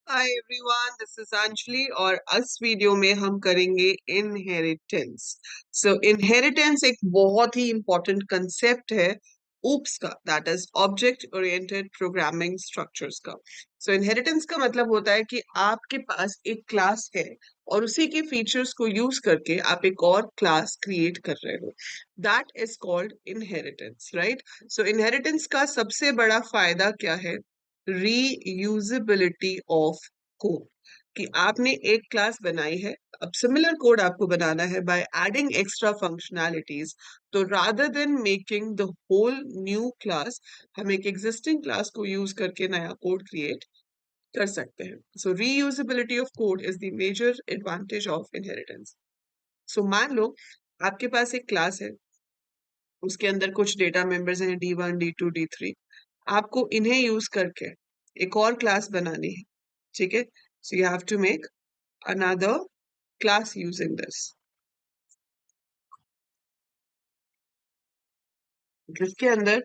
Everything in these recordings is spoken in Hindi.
Hi everyone, this is Anjali और इस वीडियो में हम करेंगे इनहेरिटेंस। सो इनहेरिटेंस एक बहुत ही इंपॉर्टेंट कंसेप्ट है ऊप्स का, that is object oriented programming structures का। सो इनहेरिटेंस का मतलब होता है कि आपके पास एक क्लास है और उसी के फीचर्स को यूज करके आप एक और क्लास क्रिएट कर रहे हो। That is called inheritance, right? So inheritance का सबसे बड़ा फायदा क्या है? Reusability of code. कि आपने एक क्लास बनाई है, अब सिमिलर कोड आपको बनाना है बाय एडिंग एक्स्ट्रा फंक्शनैलिटीज। तो rather than making the whole new class, हम एक एग्जिस्टिंग क्लास को यूज करके नया कोड क्रिएट कर सकते हैं। So reusability of code is the major advantage of inheritance. So मान लो आपके पास एक क्लास है, उसके अंदर कुछ डेटा मेंबर्स हैं D1 D2 D3। आपको इन्हें यूज करके एक और क्लास बनानी है, ठीक है? So you have to make another class using this, जिसके अंदर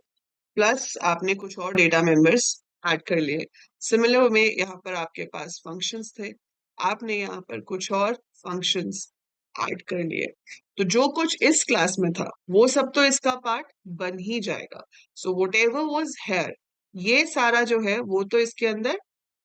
प्लस आपने कुछ और डेटा मेंबर्स ऐड कर लिए। सिमिलर में यहाँ पर आपके पास फंक्शंस थे, आपने यहाँ पर कुछ और फंक्शंस ऐड कर लिए। तो जो कुछ इस क्लास में था वो सब तो इसका पार्ट बन ही जाएगा। So what ever was here, ये सारा जो है वो तो इसके अंदर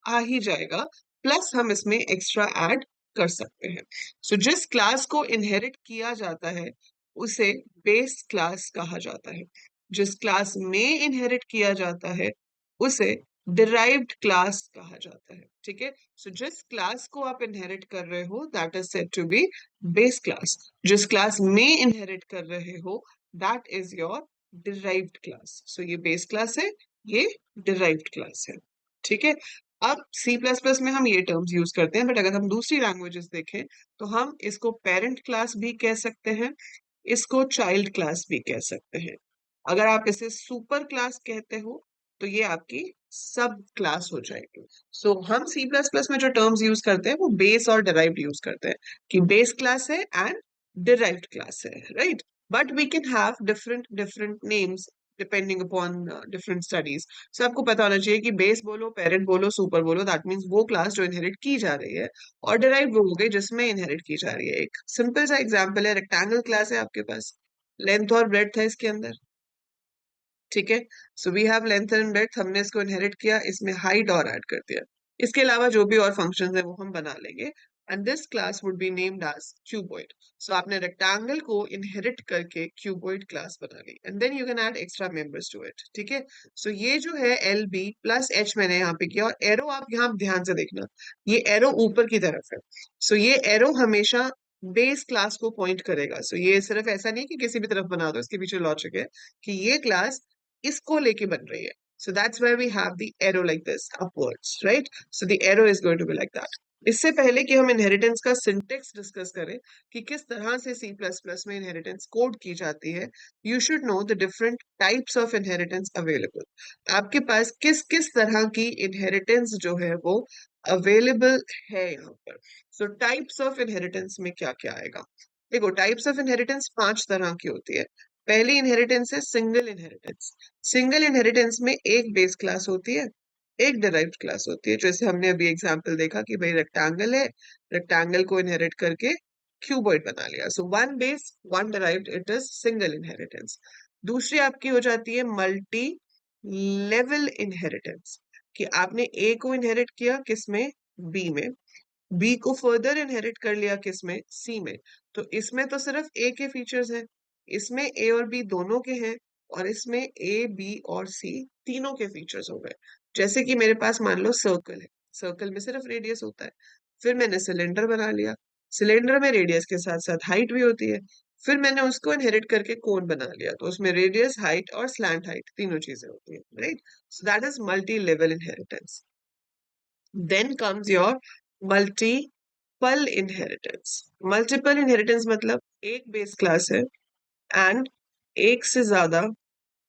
आ ही जाएगा, प्लस हम इसमें एक्स्ट्रा ऐड कर सकते हैं। सो जिस क्लास को इनहेरिट किया जाता है उसे बेस क्लास कहा जाता है। जिस क्लास में इनहेरिट किया जाता है उसे डिराइव्ड क्लास कहा जाता है, ठीक है? सो जिस क्लास को आप इनहेरिट कर रहे हो that is said to be base class. जिस क्लास में इनहेरिट कर रहे हो that is your derived class. So ये बेस क्लास है, ये डिराइव्ड क्लास है, ठीक है? अब सी प्लस प्लस में हम ये टर्म्स यूज करते हैं, बट अगर हम दूसरी लैंग्वेजेस देखें तो हम इसको पेरेंट क्लास भी कह सकते हैं, इसको चाइल्ड क्लास भी कह सकते हैं। अगर आप इसे सुपर क्लास कहते हो तो ये आपकी सब क्लास हो जाएगी। सो हम सी प्लस प्लस में जो टर्म्स यूज करते हैं वो बेस और डिराइव्ड यूज करते हैं, कि बेस क्लास है एंड डिराइव्ड क्लास है, right? But we can have different different names depending upon different studies. So आपको पता होना चाहिए कि बेस बोलो, पेरेंट बोलो, सुपर बोलो, दैट मीन्स वो क्लास जो इनहेरिट की जा रही है, और डिराइव्ड वो हो गई जिसमें इनहेरिट की जा रही है। एक सिंपल सा एग्जांपल है, रेक्टेंगल क्लास है आपके पास, लेंथ और ब्रेड्थ है इसके अंदर, ठीक है? So we have length and breadth, हमने इसको इनहेरिट किया, इसमें हाइट और ऐड कर दिया। इसके अलावा जो भी और फंक्शंस है वो हम बना लेंगे, and this class would be named as cuboid. So आपने रेक्टेंगल को इनहेरिट करके क्यूबॉइड क्लास बना ली, and then you can add extra members to it, ठीक है? सो ये जो है एल बी प्लस एच मैंने यहाँ पे किया, और एरो आप यहाँ ध्यान से देखना, ये एरो ऊपर की तरफ है। सो ये एरो हमेशा बेस क्लास को पॉइंट करेगा। सो ये सिर्फ ऐसा नहीं कि किसी भी तरफ बना दो, इसके पीछे लॉजिक है कि ये क्लास इसको लेके बन रही है। So that's why we have the arrow like this upwards, right? So the arrow is going to be like that. इससे पहले कि हम इनहेरिटेंस का सिंटेक्स डिस्कस करें कि किस तरह से सी प्लस प्लस में इनहेरिटेंस कोड की जाती है, you should know the different types of inheritance available. आपके पास किस किस तरह की इनहेरिटेंस जो है वो अवेलेबल है यहाँ पर। सो टाइप्स ऑफ इनहेरिटेंस में क्या क्या आएगा? देखो, टाइप्स ऑफ इनहेरिटेंस 5 तरह की होती है। पहली इनहेरिटेंस है सिंगल इनहेरिटेंस। सिंगल इनहेरिटेंस में एक बेस क्लास होती है, एक डिराइव्ड क्लास होती है। जैसे हमने अभी एग्जांपल देखा कि भाई रेक्टेंगल है, रेक्टेंगल को इनहेरिट करके क्यूबॉइड बना लिया। So one base one derived, it is single inheritance. दूसरी आपकी हो जाती है मल्टी लेवल इनहेरिटेंस, कि आपने ए को इनहेरिट किया किसमें? बी में। बी को फर्दर इनहेरिट कर लिया किसमें? सी में। तो इसमें तो सिर्फ ए के फीचर्स हैं, इसमें ए और बी दोनों के हैं, और इसमें ए बी और सी तीनों के फीचर्स हो गए। जैसे कि मेरे पास मान लो सर्कल है, सर्कल में सिर्फ रेडियस होता है। फिर मैंने सिलेंडर बना लिया, सिलेंडर में रेडियस के साथ साथ हाइट भी होती है। फिर मैंने उसको इनहेरिट करके कोन बना लिया, तो उसमें रेडियस, हाइट और स्लैंट हाइट तीनों चीजें होती है, right? So that is multi level inheritance. Then comes your multiple inheritance. Multiple inheritance मतलब एक बेस क्लास है एंड एक से ज्यादा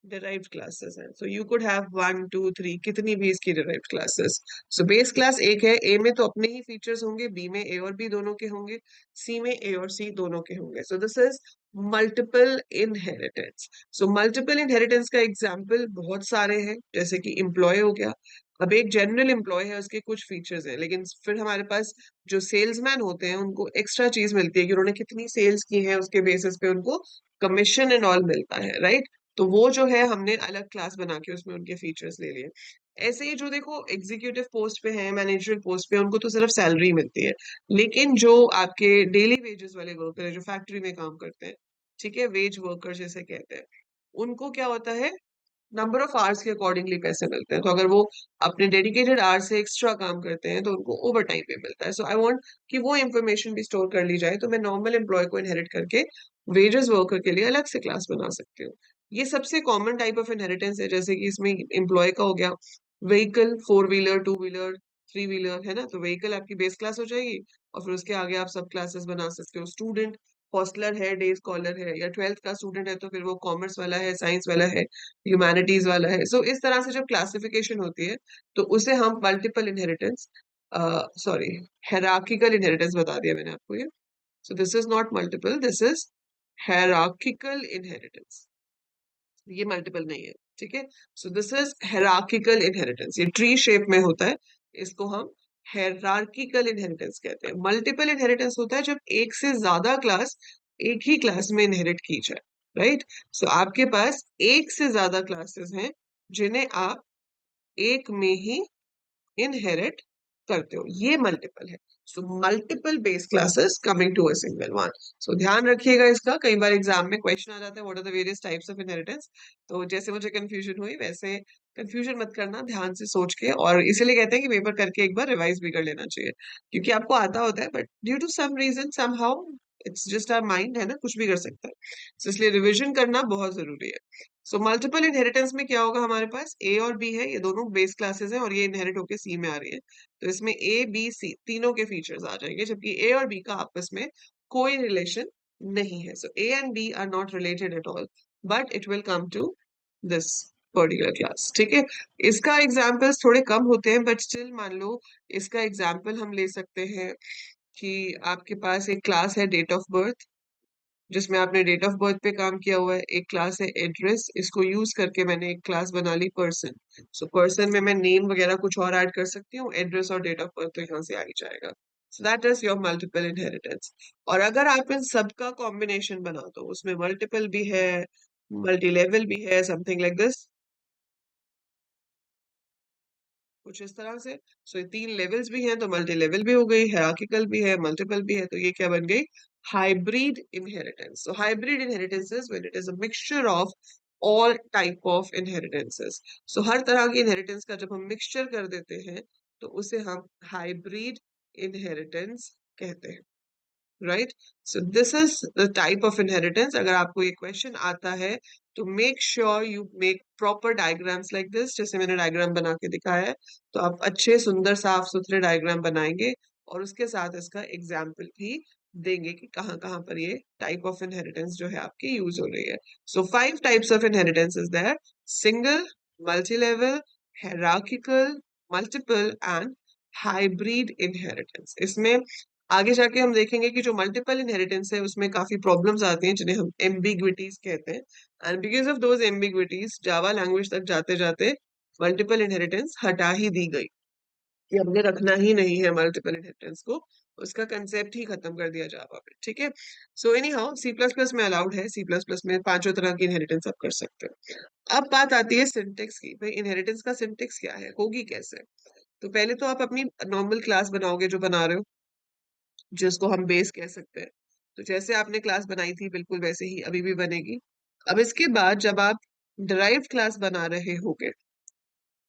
डिराइव्ड क्लासेस हैं। सो यू कुड हैव 1 2 3, कितनी भी इसकी derived classes. So base class एक है, ए में तो अपने ही फीचर्स होंगे, बी में ए और बी दोनों के होंगे, सी में ए और सी दोनों के होंगे। सो this is multiple inheritance. So multiple inheritance का एग्जाम्पल बहुत सारे हैं, जैसे कि एम्प्लॉय हो गया। अब एक जनरल एम्प्लॉय है, उसके कुछ फीचर्स हैं, लेकिन फिर हमारे पास जो सेल्समैन होते हैं उनको एक्स्ट्रा चीज मिलती है कि उन्होंने कितनी सेल्स की है, उसके बेसिस पे उनको कमीशन एंड ऑल मिलता है, राइट? तो वो जो है हमने अलग क्लास बना के उसमें उनके फीचर्स ले लिए। ऐसे ही जो देखो एग्जीक्यूटिव पोस्ट पे है, मैनेजरियल पोस्ट पे, उनको तो सिर्फ सैलरी मिलती है, लेकिन जो आपके डेली वेजेस वाले वर्कर है, जो फैक्ट्री में काम करते हैं, ठीक है, वेज वर्कर जैसे कहते हैं, उनको क्या होता है, नंबर ऑफ आवर्स के अकॉर्डिंगली पैसे मिलते हैं। तो अगर वो अपने डेडिकेटेड आवर्स से एक्स्ट्रा काम करते हैं तो उनको ओवर टाइम पे मिलता है। सो आई वांट कि वो इन्फॉर्मेशन भी स्टोर कर ली जाए, तो मैं नॉर्मल एम्प्लॉय को इनहेरिट करके वेजेस वर्कर के लिए अलग से क्लास बना सकती हूँ। ये सबसे कॉमन टाइप ऑफ इनहेरिटेंस है, जैसे कि इसमें एम्प्लॉय का हो गया, vehicle, four wheeler, two wheeler, three wheeler, है ना, तो व्हीकल आपकी बेस क्लास हो जाएगी, और फिर उसके आगे आप सब क्लासेस बना सकते हो। स्टूडेंट, हॉस्टलर है, डे स्कॉलर है, या ट्वेल्थ का स्टूडेंट है तो फिर वो कॉमर्स वाला है, साइंस वाला है, ह्यूमैनिटीज वाला है। सो इस तरह से जब क्लासिफिकेशन होती है तो उसे हम multiple inheritance, sorry, hierarchical inheritance बता दिया मैंने आपको ये। सो this is not multiple, this is hierarchical inheritance, ये मल्टीपल नहीं है, ठीक है। So this is hierarchical inheritance, ये ट्री शेप में होता है, इसको हम हायरार्किकल इनहेरिटेंस कहते हैं। मल्टीपल इनहेरिटेंस होता है जब एक से ज्यादा क्लास एक ही क्लास में इनहेरिट की जाए, राइट? सो आपके पास एक से ज्यादा क्लासेस हैं जिन्हें आप एक में ही इनहेरिट करते हो, ये मल्टीपल है। So multiple base classes coming to a single one. So ध्यान रखिएगा इसका, कई बार एग्जाम में क्वेश्चन आ जाता है what are the various types of inheritance. तो जैसे मुझे कंफ्यूजन हुई वैसे कंफ्यूजन मत करना, ध्यान से सोच के, और इसीलिए कहते हैं कि पेपर करके एक बार रिवाइज भी कर लेना चाहिए, क्योंकि आपको आता होता है but due to some reason somehow it's just our mind, है ना, कुछ भी कर सकता है। So, इसलिए रिविजन करना बहुत जरूरी है। सो मल्टीपल इनहेरिटेंस में क्या होगा, हमारे पास ए और बी है, ये दोनों बेस क्लासेस हैं, और ये इनहेरिट होके सी में आ रही है। तो इसमें ए बी सी तीनों के फीचर्स आ जाएंगे, जबकि ए और बी का आपस में कोई रिलेशन नहीं है। So A and B are not related at all, but it will come to this particular class, ठीक है। इसका एग्जाम्पल्स थोड़े कम होते हैं, बट स्टिल मान लो इसका एग्जाम्पल हम ले सकते हैं कि आपके पास एक क्लास है डेट ऑफ बर्थ, जिसमें आपने डेट ऑफ बर्थ पे काम किया हुआ है। एक क्लास है एड्रेस, इसको यूज करके मैंने एक क्लास बना ली पर्सन। सो पर्सन में मैं नेम वगैरह कुछ और ऐड कर सकती हूँ, एड्रेस और डेट ऑफ बर्थ तो यहाँ से आ ही जाएगा। सो that is your multiple inheritance. और अगर आप इन सबका कॉम्बिनेशन बना दो, उसमें मल्टीपल भी है, मल्टी लेवल भी है, समथिंग लाइक दिस, कुछ इस तरह से। सो ये तीन लेवल्स भी हैं, तो मल्टी लेवल भी हो गई, हायरार्किकल भी है, मल्टीपल भी है, तो ये क्या बन गई, hybrid inheritance. So hybrid inheritance is when it is a mixture of all type of inheritances. So हर तरह की इनहेरिटेंस का जब हम मिक्सचर कर देते हैं तो उसे हम हाइब्रिड इनहेरिटेंस कहते हैं, right? So this is the type of inheritance. अगर आपको ये क्वेश्चन आता है तो make sure you make proper diagrams like this, जैसे मैंने डायग्राम बना के दिखाया है। तो आप अच्छे सुंदर साफ सुथरे डायग्राम बनाएंगे, और उसके साथ इसका एग्जाम्पल भी देंगे कि कहाँ कहाँ पर ये टाइप ऑफ इनहेरिटेंस जो है आपकी यूज हो रही है। So 5 types of inheritance is there: single, multi level, hierarchical, multiple and hybrid inheritance. इसमें आगे जाके हम देखेंगे कि जो मल्टीपल इनहेरिटेंस है उसमें काफी प्रॉब्लम्स आती हैं, जिन्हें हम एम्बिग्विटीज कहते हैं। And because of those ambiguities Java language तक जाते जाते मल्टीपल इनहेरिटेंस हटा ही दी गई, कि हमने रखना ही नहीं है मल्टीपल इनहेरिटेंस को, उसका कंसेप्ट ही खत्म कर दिया जावा पे, ठीक है। So anyhow C plus plus में अलाउड है, सी प्लस प्लस में पांचों तरह की इनहेरिटेंस आप कर सकते हो। अब बात आती है सिंटेक्स की, भाई इनहेरिटेंस का सिंटेक्स क्या है, होगी कैसे? तो पहले तो आप अपनी नॉर्मल क्लास बनाओगे जो बना रहे हो, जिसको हम बेस कह सकते हैं। तो जैसे आपने क्लास बनाई थी बिल्कुल वैसे ही अभी भी बनेगी। अब इसके बाद जब आप डिराइव्ड क्लास बना रहे होगे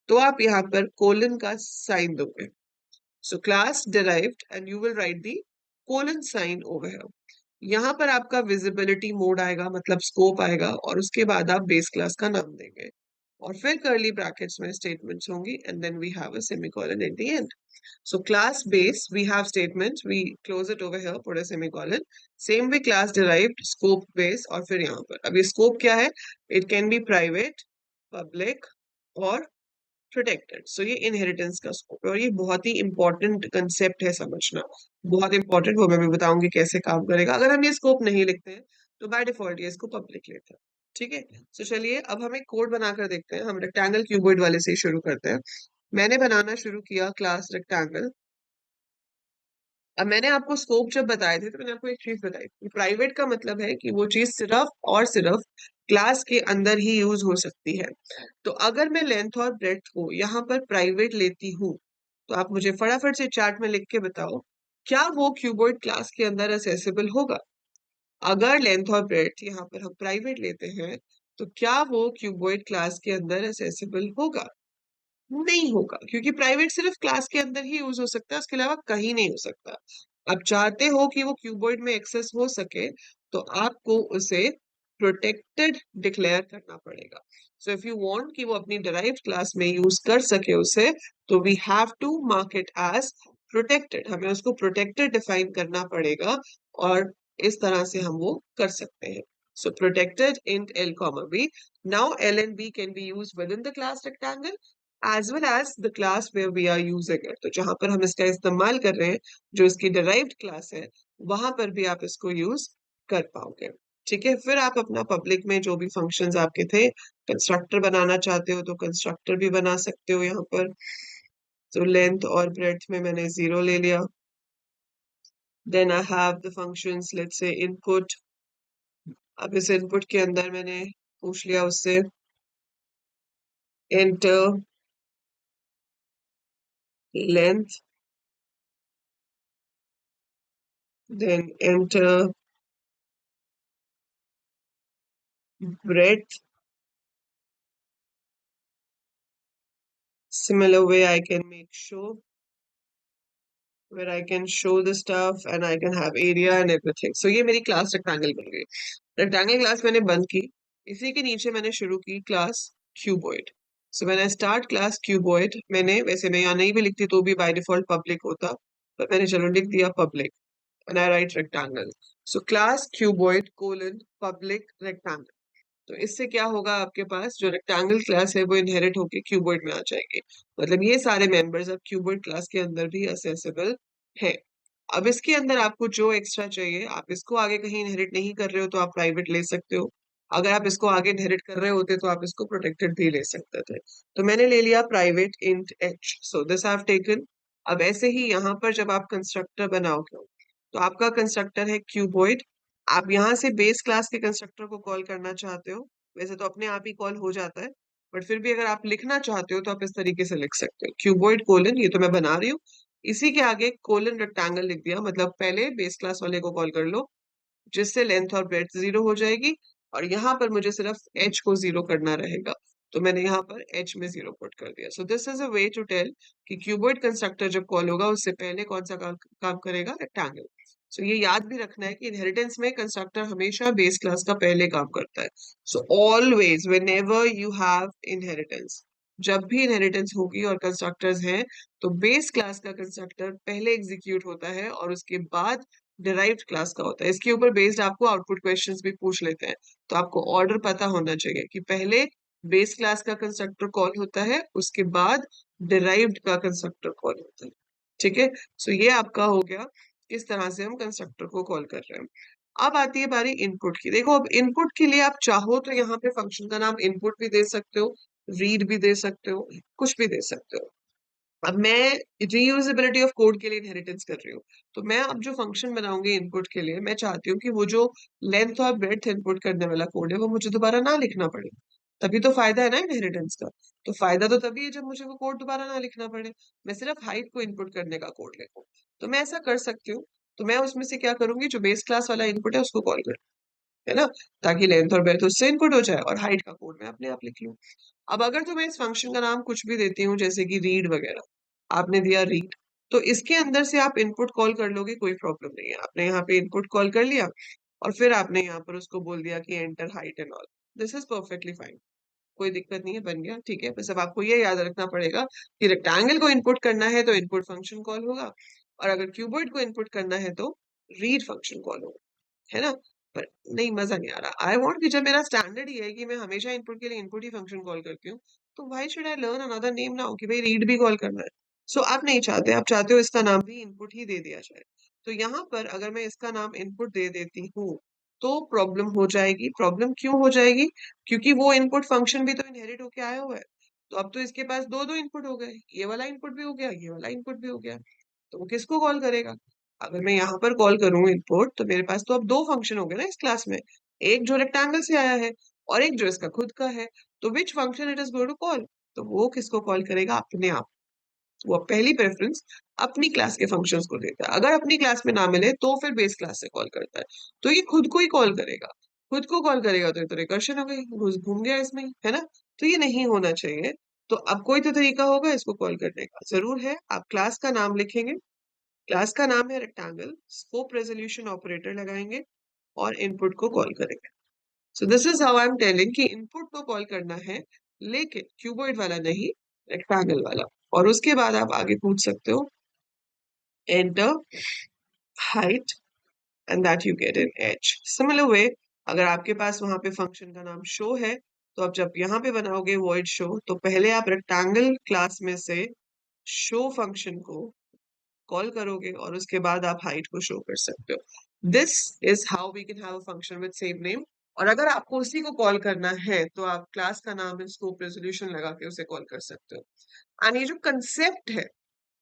तो आप यहाँ पर कोलन का साइन दोगे। So class derived and you will write the colon sign over here. यहाँ पर आपका विजिबिलिटी मोड आएगा, मतलब स्कोप आएगा, और उसके बाद आप बेस क्लास का नाम देंगे, और फिर कर्ली ब्रैकेट्स में स्टेटमेंट्स होंगी, and then we have a semicolon at the end. So class base, we have statement, we close it over here, put a semicolon. Same way class derived, scope base, और फिर यहाँ पर अब ये scope क्या है? It can be private, public और protected. So ये inheritance का scope है, और ये बहुत ही important concept है समझना, बहुत important। वो मैं भी बताऊंगी कैसे काम करेगा। अगर हम ये scope नहीं लिखते हैं तो by default ये इसको public लेते हैं, ठीक है। सो चलिए अब हम एक कोड बनाकर देखते हैं। हम रेक्टेंगल क्यूबॉइड वाले से ही शुरू करते हैं। मैंने बनाना शुरू किया क्लास रेक्टेंगल। अब मैंने आपको स्कोप जब बताए थे तो मैंने आपको एक चीज बताई थी, प्राइवेट का मतलब है कि वो चीज सिर्फ और सिर्फ क्लास के अंदर ही यूज हो सकती है। तो अगर मैं लेंथ और ब्रेड्थ को यहाँ पर प्राइवेट लेती हूँ, तो आप मुझे फटाफट से चार्ट में लिख के बताओ, क्या वो क्यूबॉइड क्लास के अंदर असेसिबल होगा? अगर लेंथ और ब्रेड्थ यहाँ पर हम प्राइवेट लेते हैं, तो क्या वो क्यूबॉइड क्लास के अंदर असेसिबल होगा? नहीं होगा, क्योंकि प्राइवेट सिर्फ क्लास के अंदर ही यूज हो सकता है, उसके अलावा कहीं नहीं हो सकता। आप चाहते हो कि वो क्यूबॉइड में एक्सेस हो सके, तो आपको उसे प्रोटेक्टेड डिक्लेयर करना पड़ेगा। सो इफ यू वांट कि वो अपनी डिराइव्ड क्लास में यूज कर सके उसे, तो we have to mark it as protected. हमें उसको प्रोटेक्टेड डिफाइन करना पड़ेगा, और इस तरह से हम वो कर सकते हैं। So protected int l comma b. Now l and b can be used within the class rectangle as well as the class where we are using it. तो जहां पर हम इसका इस्तेमाल कर रहे हैं, जो इसकी डिराइव्ड क्लास है, वहां पर भी आप इसको यूज कर पाओगे। ठीक है, फिर आप अपना पब्लिक में जो भी फंक्शंस आपके थे, कंस्ट्रक्टर बनाना चाहते हो तो कंस्ट्रक्टर भी बना सकते हो यहाँ पर। तो लेंथ और ब्रेड्थ में मैंने 0 ले लिया। Then I have the functions, let's say input. अब इस इनपुट के अंदर मैंने पूछ लिया उससे enter length, then enter breadth. Similar way I can make show, where I can show the stuff and I can have area and everything. So ये मेरी क्लास रेक्टेंगल बन गई। रेक्टेंगल क्लास मैंने बंद की, इसी के नीचे मैंने शुरू की क्लास क्यूबॉइड। सो मैंने स्टार्ट क्लास क्यूबॉइड, मैंने वैसे मैं यहाँ नहीं भी लिखती तो भी बाय डिफॉल्ट पब्लिक होता, पर मैंने चलो लिख दिया public, and I write rectangle. So class cuboid colon public rectangle. तो इससे क्या होगा, आपके पास जो रेक्टेंगल क्लास है वो इनहेरिट होके क्यूबॉइड में आ जाएंगे। मतलब ये सारे मेंबर्स अब क्यूबॉइड क्लास के अंदर भी असेसेबल है। अब इसके अंदर आपको जो एक्स्ट्रा चाहिए, आप इसको आगे कहीं इनहेरिट नहीं कर रहे हो तो आप प्राइवेट ले सकते हो। अगर आप इसको आगे इनहेरिट कर रहे होते तो आप इसको प्रोटेक्टेड भी ले सकते थे। तो मैंने ले लिया private int H, so this I have taken. अब ऐसे ही यहाँ पर जब आप कंस्ट्रक्टर बनाओगे, तो आपका कंस्ट्रक्टर है क्यूबॉइड। आप यहाँ से बेस क्लास के कंस्ट्रक्टर को कॉल करना चाहते हो, वैसे तो अपने आप ही कॉल हो जाता है, बट फिर भी अगर आप लिखना चाहते हो तो आप इस तरीके से लिख सकते हो, क्यूबॉइड कोलन, ये तो मैं बना रही हूँ, इसी के आगे कोलन रेक्टेंगल लिख दिया। मतलब पहले बेस क्लास वाले को कॉल कर लो, जिससे लेंथ और ब्रेड्थ 0 हो जाएगी, और यहाँ पर मुझे सिर्फ h को 0 करना रहेगा, तो मैंने यहाँ पर h में 0 पुट कर दिया। So this is a way to tell कि क्यूबॉइड कंस्ट्रक्टर जब कॉल होगा उससे पहले कौन सा काम करेगा, रेक्टेंगल। सो ये याद भी रखना है कि इनहेरिटेंस में कंस्ट्रक्टर हमेशा बेस क्लास का पहले काम करता है। So always when ever you have inheritance, जब भी इनहेरिटेंस होगी और कंस्ट्रक्टर्स हैं, तो बेस क्लास का कंस्ट्रक्टर पहले एग्जीक्यूट होता है और उसके बाद डिराइव्ड क्लास का होता है। इसके ऊपर बेस्ड आपको आउटपुट क्वेश्चंस भी पूछ लेते हैं, तो आपको ऑर्डर पता होना चाहिए कि पहले बेस क्लास का कंस्ट्रक्टर कॉल होता है, उसके बाद डिराइव्ड का कंस्ट्रक्टर कॉल होता है। ठीक है, सो ये आपका हो गया, इस तरह से हम कंस्ट्रक्टर को कॉल कर रहे हैं। अब आती है बारी इनपुट की। देखो, अब इनपुट के लिए आप चाहो तो यहाँ पे फंक्शन का नाम इनपुट भी दे सकते हो, रीड भी दे सकते हो, कुछ भी दे सकते हो। अब मैं रीयूजेबिलिटी ऑफ कोड के लिए इनहेरिटेंस कर रही हूँ, तो मैं अब जो फंक्शन बनाऊंगी इनपुट के लिए, मैं चाहती हूँ कि वो जो लेंथ और ब्रेड्थ इनपुट करने वाला कोड है वो मुझे दोबारा ना लिखना पड़े। तभी तो फायदा है ना इनहेरिटेंस का। तो फायदा तो तभी है जब मुझे वो कोड दोबारा ना लिखना पड़े, मैं सिर्फ हाइट को इनपुट करने का कोड लिखूं। तो मैं ऐसा कर सकती हूँ। तो मैं उसमें से क्या करूंगी, जो बेस क्लास वाला इनपुट है उसको कॉल कर, है ना, ताकि लेंथ और ब्रेड्थ उससे इनपुट हो जाए और हाइट का कोड मैं अपने आप लिख लूँ। अब अगर तो मैं इस फंक्शन का नाम कुछ भी देती हूँ, जैसे कि रीड वगैरह, आपने दिया रीड, तो इसके अंदर से आप इनपुट कॉल कर लोगे, कोई प्रॉब्लम नहीं है। आपने यहाँ पे इनपुट कॉल कर लिया और फिर आपने यहाँ पर उसको बोल दिया कि enter height and all, this is perfectly fine, कोई दिक्कत नहीं है, बन गया। ठीक है, बस अब आपको ये याद रखना पड़ेगा कि रेक्टेंगल को इनपुट करना है तो इनपुट फंक्शन कॉल होगा, और अगर क्यूबॉइड को इनपुट करना है तो रीड फंक्शन कॉल होगा, है ना। पर नहीं, मजा नहीं आ रहा। आई वॉन्ट कि जब मेरा स्टैंडर्ड ही है कि मैं हमेशा इनपुट के लिए इनपुट ही फंक्शन कॉल करती हूँ, तो why should I learn another name now कि भाई रीड भी कॉल करना है। सो आप नहीं चाहते, आप चाहते हो इसका नाम भी इनपुट ही दे दिया जाए। तो यहाँ पर अगर मैं इसका नाम इनपुट दे देती हूँ तो प्रॉब्लम हो जाएगी। प्रॉब्लम क्यों हो जाएगी? क्योंकि वो इनपुट फंक्शन भी तो इनहेरिट होके आया हुआ है। तो अब तो इसके पास दो दो इनपुट हो गए, ये वाला इनपुट भी हो गया, ये वाला इनपुट भी हो गया, तो वो किसको कॉल करेगा? अगर मैं यहाँ पर कॉल करूँ इनपुट, तो मेरे पास तो अब दो फंक्शन हो गए ना इस क्लास में, एक जो रेक्टेंगल से आया है और एक जो इसका खुद का है। तो which function it is going to call? तो वो किसको कॉल करेगा? अपने आप। वो पहली प्रेफरेंस अपनी क्लास के फंक्शंस को देता है। अगर अपनी क्लास में ना मिले तो फिर बेस क्लास से कॉल करता है। तो ये खुद को ही कॉल करेगा। खुद को कॉल करेगा तो ये तो रिकर्शन हो गई, घुस घूम गया इसमें ही, है ना? तो ये नहीं होना चाहिए। तो अब कोई तो तरीका होगा इसको कॉल करने का, जरूर है। आप क्लास का नाम लिखेंगे, क्लास का नाम है रेक्टेंगल, स्कोप रेजोल्यूशन ऑपरेटर लगाएंगे और इनपुट को कॉल करेंगे। सो this is how I am telling कि इनपुट को कॉल करना है, लेकिन क्यूबॉइड वाला नहीं, रेक्टेंगल वाला। और उसके बाद आप आगे पूछ सकते हो enter height and that you get an edge. Similar way, अगर आपके पास वहां पे फंक्शन का नाम शो है, तो आप जब यहाँ पे बनाओगे void show, तो पहले आप रेक्टेंगल क्लास में से शो फंक्शन को कॉल करोगे और उसके बाद आप हाइट को शो कर सकते हो। This is how we can have a function with same name. और अगर आपको उसी को कॉल करना है तो आप क्लास का नाम इन स्कोप रेजोल्यूशन लगा के उसे कॉल कर सकते हो। एंड ये जो कंसेप्ट है,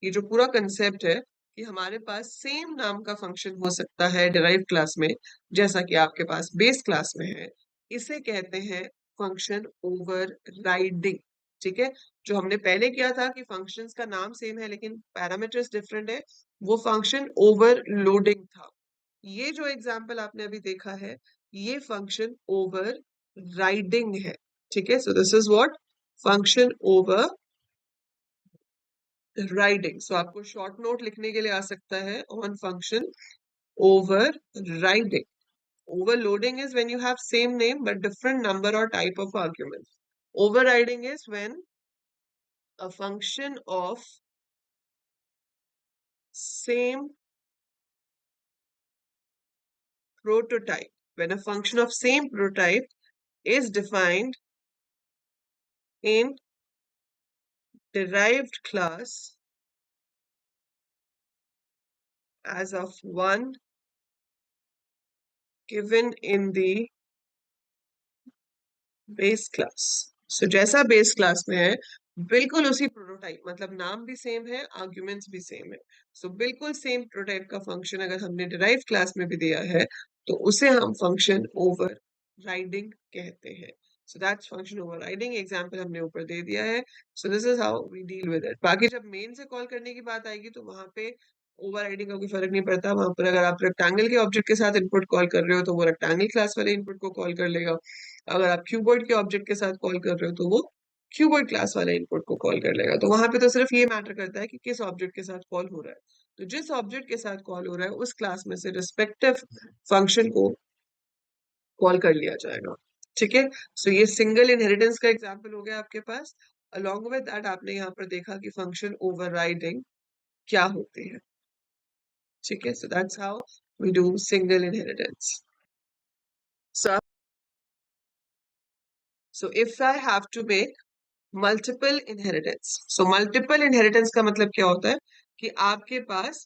ये जो पूरा कंसेप्ट है कि हमारे पास सेम नाम का फंक्शन हो सकता है डिराइव्ड क्लास में, जैसा कि आपके पास बेस क्लास में है, इसे कहते हैं फंक्शन ओवरराइडिंग। ठीक है? जो हमने पहले किया था कि फंक्शंस का नाम सेम है लेकिन पैरामीटर्स डिफरेंट है, वो फंक्शन ओवरलोडिंग था। ये जो एग्जांपल आपने अभी देखा है, ये फंक्शन ओवरराइडिंग है। ठीक है? So this is what function overriding. So आपको शॉर्ट नोट लिखने के लिए आ सकता है on function overriding. Overloading is when you have same name but different number or type of arguments. Overriding is when a function of same prototype, when a function of same prototype is defined in derived class as of one given in the base class. So जैसा बेस क्लास में है बिल्कुल उसी प्रोटोटाइप, मतलब नाम भी सेम है, आर्ग्यूमेंट्स भी सेम है। सो बिल्कुल सेम प्रोटोटाइप का फंक्शन अगर हमने डिराइव क्लास में भी दिया है तो उसे हम फंक्शन ओवर राइडिंग कहते हैं। So that's function overriding. Example हमने ऊपर दे दिया है। So this is how we deal with it. बाकी जब मेन से कॉल करने की बात आएगी तो वहां पे ओवर राइडिंग का कोई फर्क नहीं पड़ता। वहां पर अगर आप रेक्टेंगल के ऑब्जेक्ट के साथ इनपुट कॉल कर रहे हो तो वो रेक्टेंगल क्लास वाले इनपुट को कॉल कर लेगा। अगर आप क्यूबॉइड के ऑब्जेक्ट के साथ कॉल कर रहे हो तो वो क्यूबॉइड क्लास वाले इनपुट को कॉल कर लेगा। तो वहां पे तो सिर्फ ये मैटर करता है कि किस ऑब्जेक्ट के साथ कॉल हो रहा है। तो जिस ऑब्जेक्ट के साथ कॉल हो रहा है उस क्लास में से रिस्पेक्टिव फंक्शन को कॉल कर लिया जाएगा। ठीक है? सो ये सिंगल इनहेरिटेंस का एग्जाम्पल हो गया आपके पास। अलॉन्ग विद दैट आपने यहाँ पर देखा कि फंक्शन ओवरराइडिंग क्या होती है। ठीक है? So that's how we do single inheritance. So if I have to make multiple inheritance, so multiple inheritance का मतलब क्या होता है कि आपके पास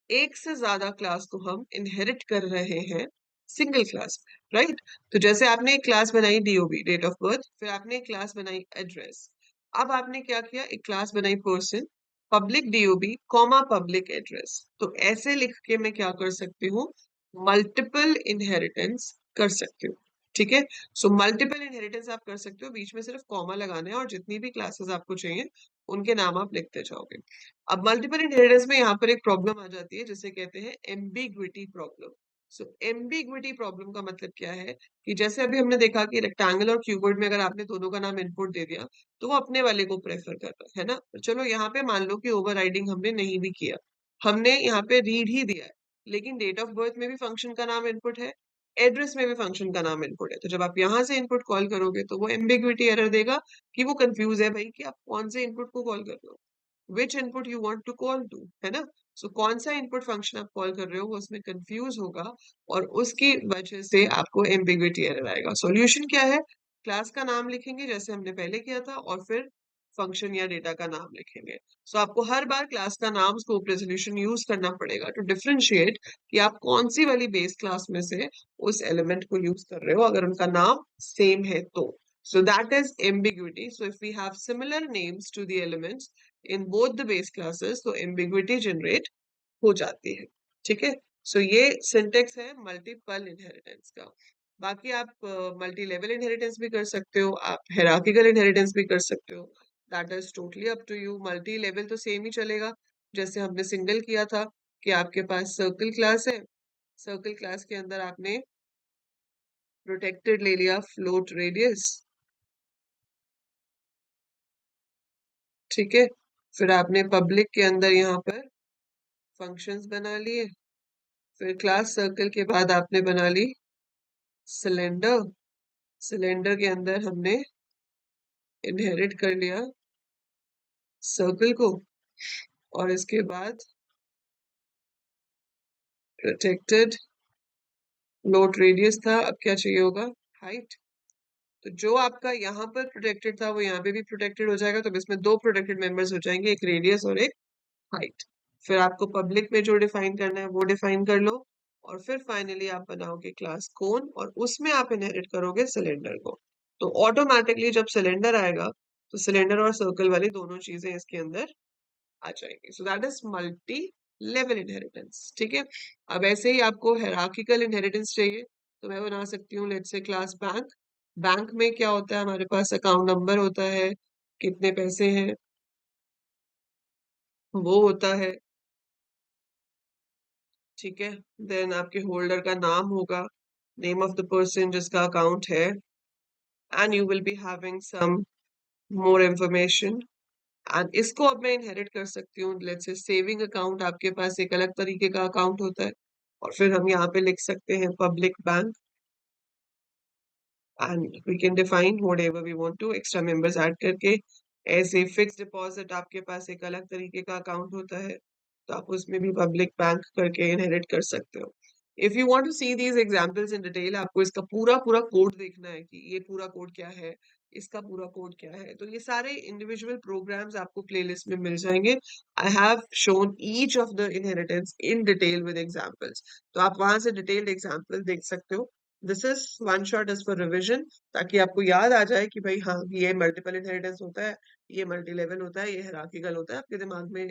एक से ज्यादा क्लास को हम इनहेरिट कर रहे हैं सिंगल क्लास, राइट? तो जैसे आपने एक क्लास बनाई डीओबी, डेट ऑफ बर्थ, फिर आपने एक क्लास बनाई एड्रेस। अब आपने क्या किया, एक क्लास बनाई person, public DOB comma public address. तो ऐसे लिख के मैं क्या कर सकती हूँ, मल्टीपल इनहेरिटेंस कर सकती हूँ। ठीक है? सो मल्टीपल इनहेरिटेंस आप कर सकते हो, बीच में सिर्फ कॉमा लगाना है और जितनी भी क्लासेस आपको चाहिए उनके नाम आप लिखते जाओगे। अब मल्टीपल इनहेरिटेंस में यहाँ पर एक प्रॉब्लम आ जाती है जिसे कहते हैं एम्बिग्विटी प्रॉब्लम। सो एम्बिग्विटी प्रॉब्लम का मतलब क्या है कि जैसे अभी हमने देखा कि रेक्टेंगल और क्यूबॉइड में अगर आपने दोनों का नाम इनपुट दे दिया तो वो अपने वाले को प्रेफर कर रहा है ना। चलो यहाँ पे मान लो कि ओवरराइडिंग हमने नहीं भी किया, हमने यहाँ पे रीड ही दिया है, लेकिन डेट ऑफ बर्थ में भी फंक्शन का नाम इनपुट है, एड्रेस में भी फंक्शन का नाम इनपुट है। तो जब आप यहाँ से इनपुट कॉल करोगे तो वो एम्बिग्विटी एरर देगा कि वो कंफ्यूज है भाई कि आप कौन से इनपुट को कॉल कर रहे हो, which input you want to call to, है ना? सो कौन सा इनपुट फंक्शन आप कॉल कर रहे हो वो उसमें कंफ्यूज होगा और उसकी वजह से आपको एम्बिग्विटी एरर आएगा। सॉल्यूशन क्या है, क्लास का नाम लिखेंगे जैसे हमने पहले किया था और फिर फंक्शन या डेटा का नाम लिखेंगे। सो आपको हर बार क्लास का नाम स्कोप रेजोल्यूशन यूज करना पड़ेगा टू डिफरेंशिएट कि आप कौन सी वाली बेस क्लास में से उस एलिमेंट को यूज कर रहे हो, अगर उनका नाम सेम है तो। So that is ambiguity. So if we have similar names to the elements in both the base classes, तो ambiguity generate हो जाती है. ठीक है. So ये syntax है multiple inheritance का. बाकी आप मल्टी लेवल इनहेरिटेंस भी कर सकते हो, आप हेरार्किकल इनहेरिटेंस भी कर सकते हो. That is totally up to you. Multi level तो सेम ही चलेगा जैसे हमने सिंगल किया था कि आपके पास सर्कल क्लास है, सर्कल क्लास के अंदर आपने प्रोटेक्टेड ले लिया फ्लोट रेडियस. ठीक है. फिर आपने पब्लिक के अंदर यहाँ पर फंक्शंस बना लिए. फिर क्लास सर्कल के बाद आपने बना ली सिलेंडर. सिलेंडर के अंदर हमने इनहेरिट कर लिया सर्कल को. और इसके बाद प्रोटेक्टेड फ्लोट रेडियस था. अब क्या चाहिए होगा? हाइट. तो जो आपका यहाँ पर प्रोटेक्टेड था वो यहाँ पे भी प्रोटेक्टेड हो जाएगा. तो इसमें दो प्रोटेक्टेड मेंबर्स हो जाएंगे, एक रेडियस और एक हाइट. फिर आपको पब्लिक में जो डिफाइन करना है वो डिफाइन कर लो. और फिर फाइनली आप बनाओगे क्लास कोन और उसमें आप इनहेरिट करोगे सिलेंडर को. तो ऑटोमेटिकली जब सिलेंडर आएगा तो सिलेंडर और सर्कल वाली दोनों चीजें इसके अंदर आ जाएंगी. सो that is multi level inheritance. ठीक है. अब ऐसे ही आपको हायरार्किकल इनहेरिटेंस चाहिए तो मैं बना सकती हूँ let's say class bank. Bank में क्या होता है? हमारे पास अकाउंट नंबर होता है, कितने पैसे हैं वो होता है. ठीक है. देन आपके होल्डर का नाम होगा, नेम ऑफ द पर्सन जिसका अकाउंट है, and you will be having some more information. And इसको अब मैं इनहेरिट कर सकती हूँ. लेट्स से सेविंग अकाउंट आपके पास एक अलग तरीके का अकाउंट होता है और फिर हम यहाँ पे लिख सकते हैं public bank. And we can define whatever we want to, extra members add करके. ऐसे फिक्स डिपॉजिट आपके पास एक अलग तरीके का अकाउंट होता है तो आप उसमें भी पब्लिक बैंक करके इनहेरिट कर सकते हो. If you want to see these examples in detail, आपको इसका पूरा पूरा कोड देखना है कि ये पूरा कोड क्या है, इसका पूरा कोड क्या है, तो ये सारे इंडिविजुअल प्रोग्राम्स आपको प्लेलिस्ट में मिल जाएंगे. I have shown each of the inheritance in detail with examples. तो आप वहां से डिटेल्ड एग्जांपल देख सकते हो. This is one shot is for revision, ताकि आपको याद आ जाए कि भाई हाँ ये मल्टीपल इनहेरिटेंस होता है, ये मल्टी लेवल होता है, ये हायरार्किकल होता है, आपके दिमाग में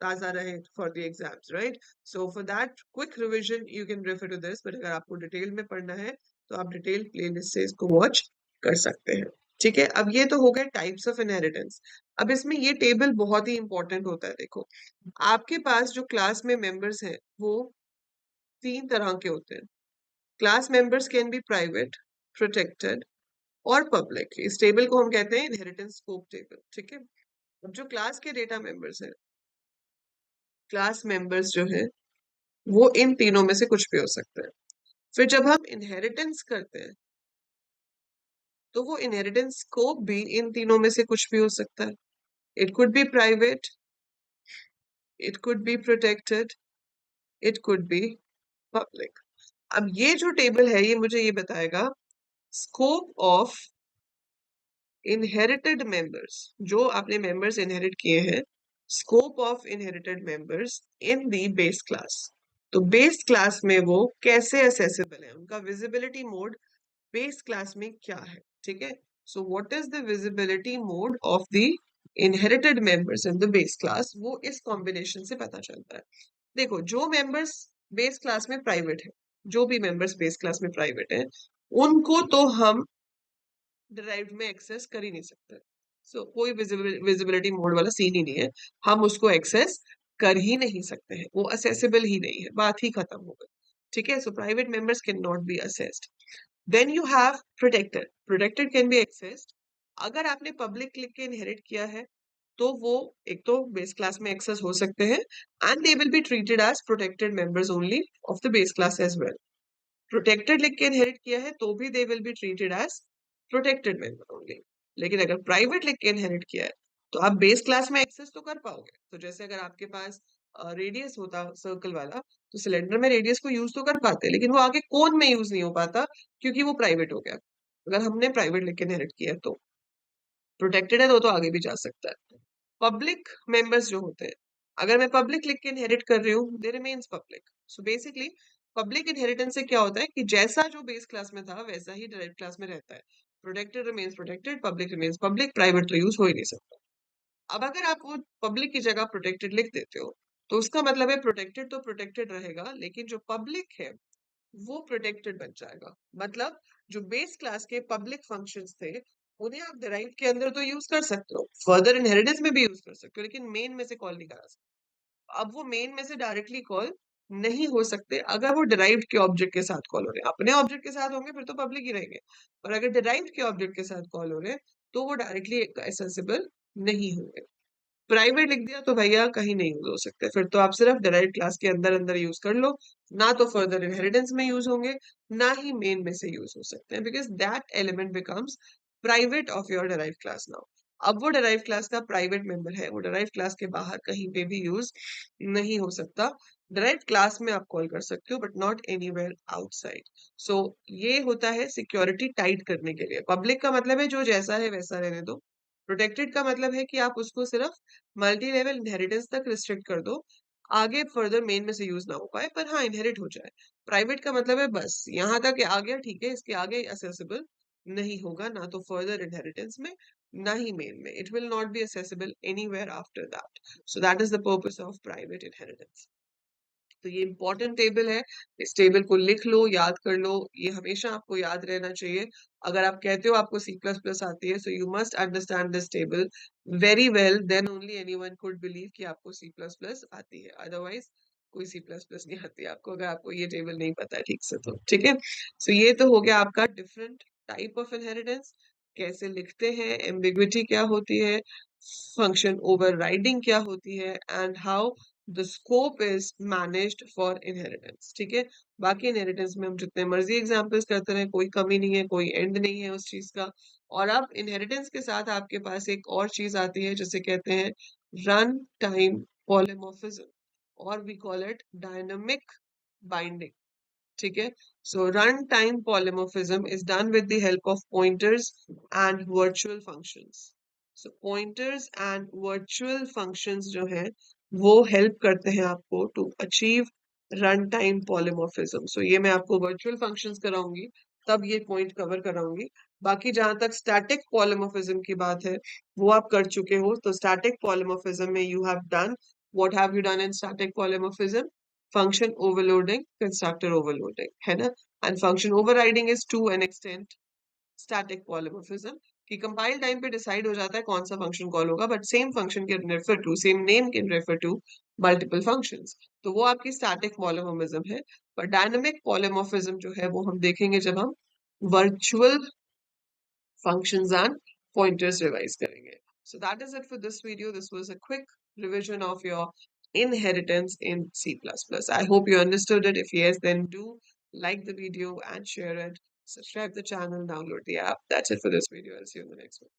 ताजा रहे for the exams, right. So for that quick revision you can refer to this. But अगर आपको डिटेल में पढ़ना है तो आप डिटेल प्लेलिस्ट से इसको वॉच कर सकते हैं. ठीक है. अब ये तो हो गए टाइप्स ऑफ इनहेरिटेंस. अब इसमें ये टेबल बहुत ही इंपॉर्टेंट होता है. देखो, आपके पास जो क्लास में मेंबर्स हैं वो तीन तरह के होते हैं. Class members can be private, protected और पब्लिक. इस टेबल को हम कहते हैं इनहेरिटेंस स्कोप टेबल. ठीक है. अब जो क्लास के डेटा मेंबर्स हैं, क्लास मेंबर्स जो है वो इन तीनों में से कुछ भी हो सकते हैं. फिर जब हम इनहेरिटेंस करते हैं तो वो इनहेरिटेंस स्कोप भी इन तीनों में से कुछ भी हो सकता है. It could be private, it could be protected, it could be public. अब ये जो टेबल है ये मुझे ये बताएगा स्कोप ऑफ इनहेरिटेड मेंबर्स. जो आपने मेंबर्स इनहेरिट किए हैं, scope of inherited members in the base class. तो बेस क्लास में वो कैसे असेसेबल है, उनका विजिबिलिटी मोड बेस क्लास में क्या है. ठीक है. So what is the visibility mode of the inherited members in the base class, वो इस कॉम्बिनेशन से पता चलता है. देखो, जो मेंबर्स बेस क्लास में प्राइवेट है, जो भी मेंबर्स बेस क्लास में प्राइवेट है, उनको तो हम डिराइव्ड में एक्सेस कर ही नहीं सकते. सो कोई विजिबिलिटी मोड वाला सीन ही नहीं है. हम उसको एक्सेस कर ही नहीं सकते हैं, वो असेसेबल ही नहीं है, बात ही खत्म हो गई. ठीक है. So private members can not be assessed. Then you have protected. Protected can be accessed. अगर आपने पब्लिक लिख के इनहेरिट किया है तो वो एक तो बेस क्लास में एक्सेस हो सकते हैं and they will be treated as protected members only of the base class as well. Protected लिख के इनहेरिट किया है तो भी they will be treated as protected member only. लेकिन अगर प्राइवेट लिख के इनहेरिट किया है तो आप बेस क्लास में एक्सेस तो कर पाओगे. तो जैसे अगर आपके पास रेडियस होता सर्कल वाला तो सिलेंडर में रेडियस को यूज तो कर पाते, लेकिन वो आगे कोन में यूज नहीं हो पाता क्योंकि वो प्राइवेट हो गया. अगर हमने प्राइवेट लिख के इनहेरिट किया तो प्रोटेक्टेड है तो आगे भी जा सकता है. पब्लिक मेंबर्स जो होते हैं, अगर मैं पब्लिक लिख के इनहेरिट कर रही हूँ, they remains public. So basically public inheritance से क्या होता है कि जैसा जो बेस क्लास में था वैसा ही डायरेक्ट क्लास में रहता है. Protected remains protected, public remains public, private तो यूज हो ही नहीं सकता। अब अगर आप वो पब्लिक की जगह प्रोटेक्टेड लिख देते हो तो उसका मतलब है प्रोटेक्टेड तो प्रोटेक्टेड रहेगा, लेकिन जो पब्लिक है वो प्रोटेक्टेड बन जाएगा। मतलब जो बेस क्लास के पब्लिक फंक्शंस थे उन्हें आप डिराइव्ड के अंदर तो यूज कर सकते हो, फर्दर इनहेरिटेंस में भी यूज कर सकते हो, लेकिन मेन में से कॉल नहीं करा सकते। अब वो मेन में से डायरेक्टली कॉल नहीं हो सकते अगर वो डिराइव्ड के ऑब्जेक्ट के साथ कॉल हो रहे हैं। अपने ऑब्जेक्ट के साथ होंगे फिर तो पब्लिक ही रहेंगे, और अगर डिराइव्ड के ऑब्जेक्ट के साथ कॉल हो रहे हैं तो वो डायरेक्टली एक्सेसिबल नहीं होंगे। प्राइवेट लिख दिया तो भैया कहीं नहीं यूज हो सकते, फिर तो आप सिर्फ डिराइव्ड क्लास के अंदर अंदर यूज कर लो, ना तो फर्दर इनहेरिटेंस में यूज होंगे, ना ही मेन में से यूज हो सकते हैं, because that element becomes private of your derived class now. अब वो डिराइव्ड क्लास का प्राइवेट मेंबर है, वो डिराइव्ड क्लास के बाहर कहीं पे भी यूज नहीं हो सकता। डिराइव्ड क्लास में आप कॉल कर सकते हो बट नॉट एनीवेयर आउटसाइड। सो ये होता है सिक्योरिटी टाइट करने के लिए। पब्लिक का मतलब है जो जैसा है वैसा रहने दो, प्रोटेक्टेड का मतलब है कि आप उसको सिर्फ मल्टी लेवल इनहेरिटेंस तक रिस्ट्रिक्ट कर दो, आगे फर्दर मेन में से यूज ना हो पाए पर हाँ इनहेरिट हो जाए। प्राइवेट का मतलब है बस यहाँ तक आ गया, ठीक है, इसके आगे असेसिबल नहीं होगा, ना तो फर्दर इनहेरिटेंस में ना ही मेन में। It will not be accessible anywhere after that. So that is the purpose of private inheritance. तो ये इंपॉर्टेंट टेबल है, इस टेबल को लिख लो, याद कर लो, ये हमेशा आपको याद रहना चाहिए। अगर आप कहते हो आपको सी प्लस प्लस आती है, so you must understand this table very well, then only anyone could believe कि आपको सी प्लस प्लस आती है, अदरवाइज कोई सी प्लस प्लस नहीं आती आपको अगर आपको ये टेबल नहीं पता है ठीक से। तो ठीक है, सो ये तो हो गया आपका डिफरेंट टाइप ऑफ इनहेरिटेंस, कैसे लिखते हैं, एम्बिग्विटी क्या होती है, फंक्शन ओवरराइडिंग क्या होती है, and how the scope is managed for inheritance. ठीक है, बाकी इनहेरिटेंस में हम जितने मर्जी एग्जांपल्स करते रहे, कोई कमी नहीं है, कोई एंड नहीं है उस चीज का। और अब इनहेरिटेंस के साथ आपके पास एक और चीज आती है जिसे कहते हैं रन टाइम पॉलीमॉर्फिज्म, और we call it dynamic binding. ठीक है, so run time polymorphism is done with the help of pointers and virtual functions. So pointers and virtual functions जो है वो हेल्प करते हैं आपको to achieve run time polymorphism. So ये मैं आपको वर्चुअल फंक्शंस कराऊंगी तब ये पॉइंट कवर कराऊंगी। बाकी जहां तक स्टैटिक पॉलीमॉर्फिज्म की बात है वो आप कर चुके हो। तो स्टैटिक पॉलीमॉर्फिज्म में you have done, what have you done in static polymorphism? Function overloading, constructor overloading, है ना? And function overriding is to an extent static polymorphism, कि कंपाइल टाइम पे डिसाइड हो जाता है कौन सा फंक्शन कॉल होगा, but same function can refer to, same name can refer to multiple functions. तो वो आपकी स्टैटिक पॉलीमॉर्फिज्म है। पर डायनामिक पॉलीमॉर्फिज्म जो है वो हम देखेंगे जब हम virtual functions and pointers revise करेंगे. So that is it for this video. This was a quick revision of your inheritance in C++. I hope you understood it. If yes, then do like the video and share it. Subscribe the channel, download the app. That's it for this video. I'll see you in the next one.